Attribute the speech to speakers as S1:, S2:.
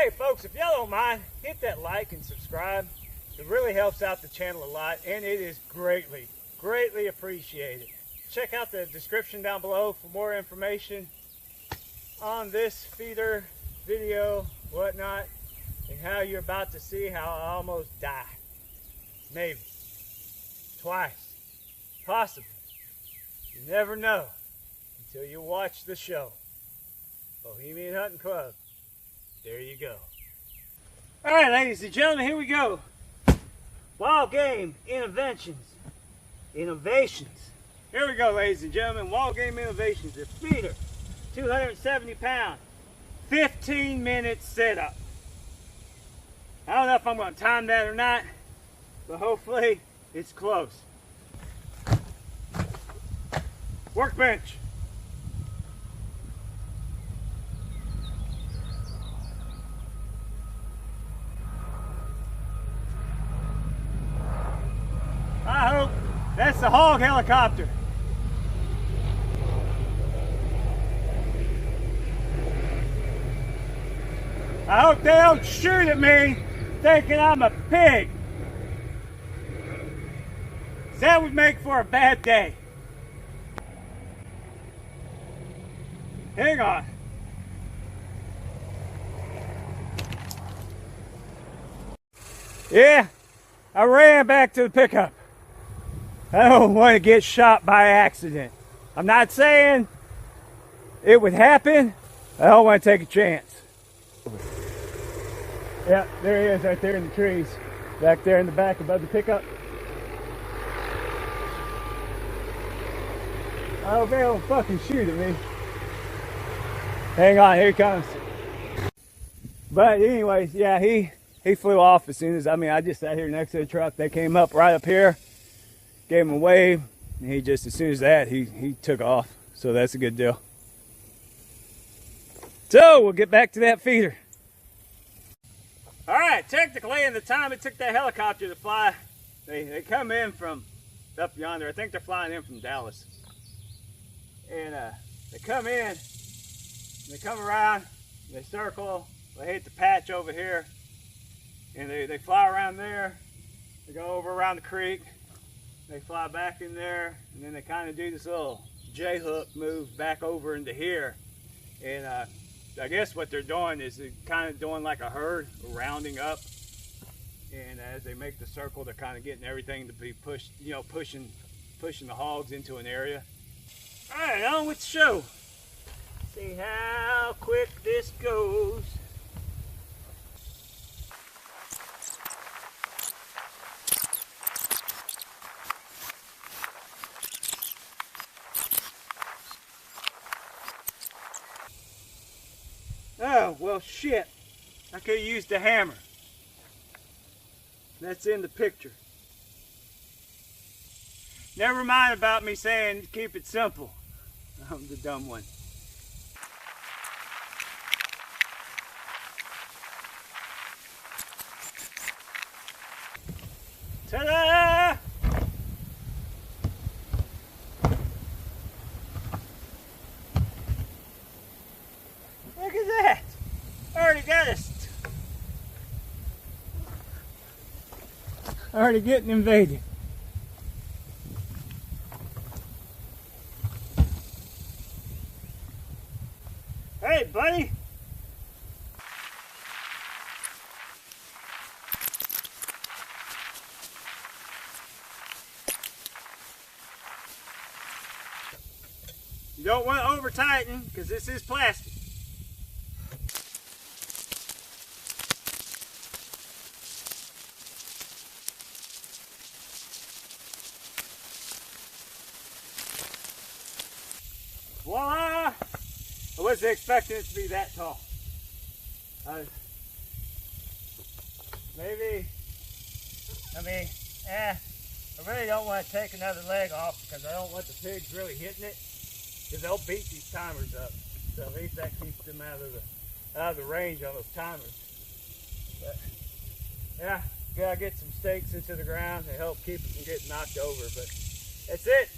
S1: Hey folks, if y'all don't mind, hit that like and subscribe. It really helps out the channel a lot, and it is greatly appreciated. Check out the description down below for more information on this feeder, video, whatnot, and how you're about to see how I almost died. Maybe. Twice. Possibly. You never know until you watch the show. Bohemian Hunting Club. There you go. Alright, ladies and gentlemen, here we go. Wildgame Innovations. Here we go, ladies and gentlemen. Wildgame Innovations. A feeder. 270 pounds. 15-minute setup. I don't know if I'm going to time that or not, but hopefully it's close. Workbench. I hope that's the hog helicopter. I hope they don't shoot at me thinking I'm a pig. That would make for a bad day. Hang on. Yeah, I ran back to the pickup. I don't want to get shot by accident. I'm not saying it would happen. I don't want to take a chance. Yeah, there he is right there in the trees. Back there in the back above the pickup. I hope they don't fucking shoot at me. Hang on, here he comes. But anyways, yeah, he flew off as soon as, I just sat here next to the truck. They came up right up here, gave him a wave, and he just, as soon as that, he took off. So that's a good deal. So we'll get back to that feeder. All right, technically in the time it took that helicopter to fly, they come in from up yonder. I think they're flying in from Dallas. And they come in, they come around, they circle, they hit the patch over here, and they fly around there, they go over around the creek, they fly back in there, and then they kind of do this little J-hook move back over into here. And I guess what they're doing is they're kind of doing like a herd, rounding up, and as they make the circle, they're kind of getting everything to be pushed, you know, pushing the hogs into an area. All right, on with the show. See how quick this goes. Oh, well, shit. I could have used a hammer. That's in the picture. Never mind about me saying keep it simple. I'm the dumb one. Ta-da! Look at that! I already got it. Already getting invaded. Hey, buddy! You don't want to over tighten because this is plastic. Voila! I wasn't expecting it to be that tall. I really don't want to take another leg off because I don't want the pigs really hitting it, because they'll beat these timers up. So at least that keeps them out of the range on those timers. But yeah, gotta get some stakes into the ground to help keep it from getting knocked over. But that's it.